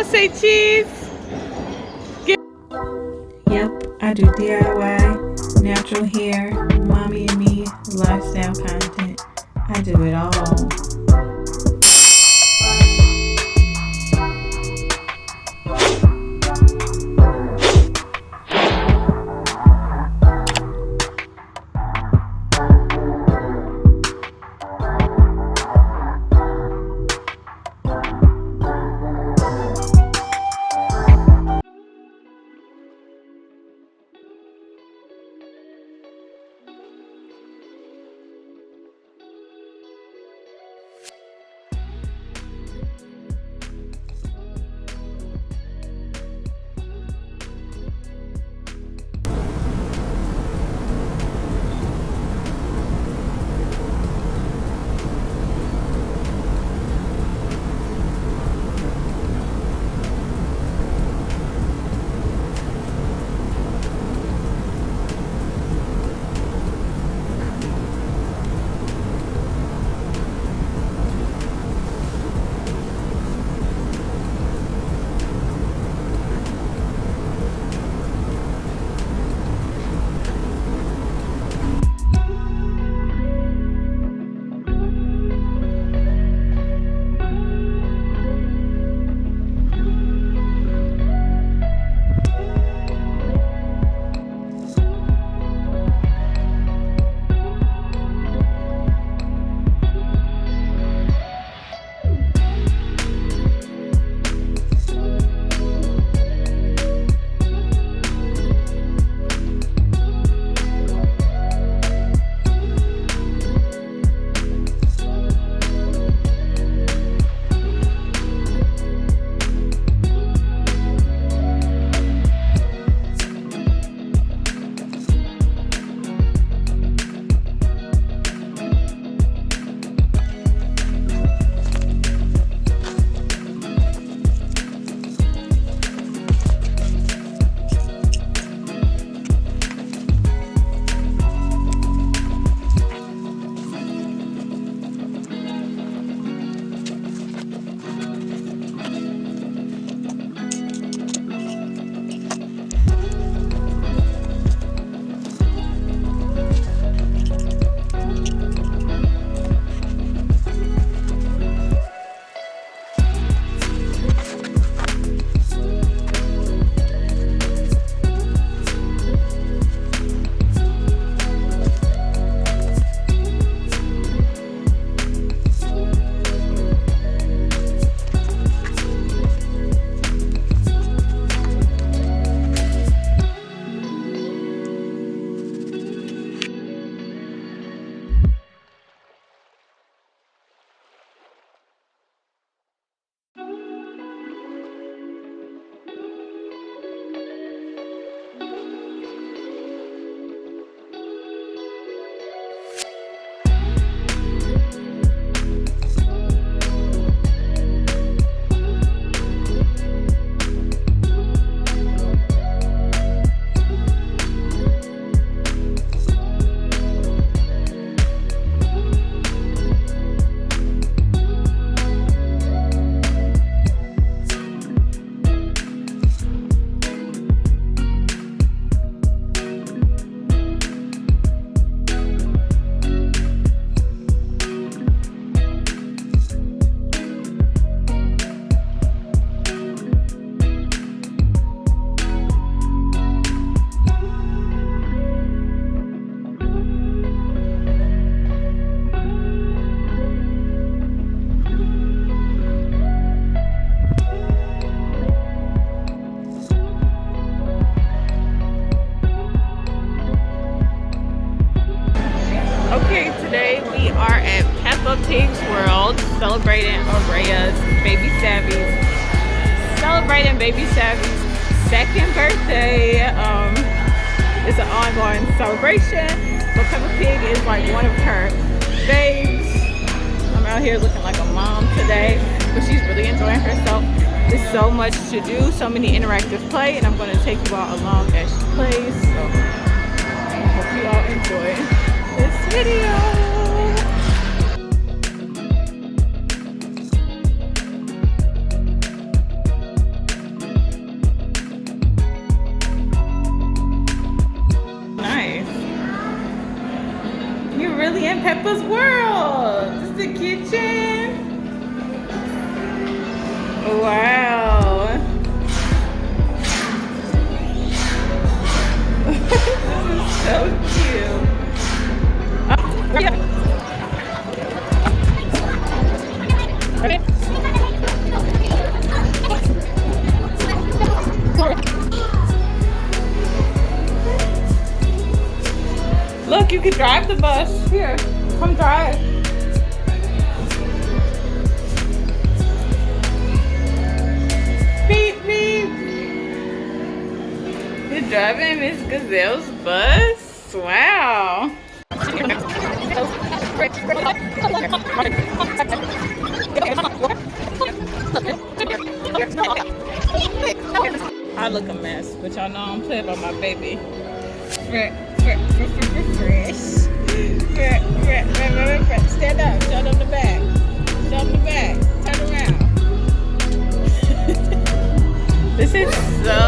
say cheese. Yep, I do DIY, natural hair, mommy and me, lifestyle content. I do it all. Today we are at Peppa Pig World celebrating BabySavvy's second birthday. It's an ongoing celebration, but Peppa Pig is like one of her babes. I'm out here looking like a mom today, but she's really enjoying herself. There's so much to do, so many interactive play, and I'm going to take you all along as she plays. So I hope you all enjoy this video. World. This is the kitchen. Wow. This is so cute. Ready? Look, you can drive the bus. Here, come drive. Beep, beep. You're driving Miss Gazelle's bus? Wow. I look a mess, but y'all know I don't play about my baby. Fresh. Stand up, show them the back. Show them the back. Turn around. This is so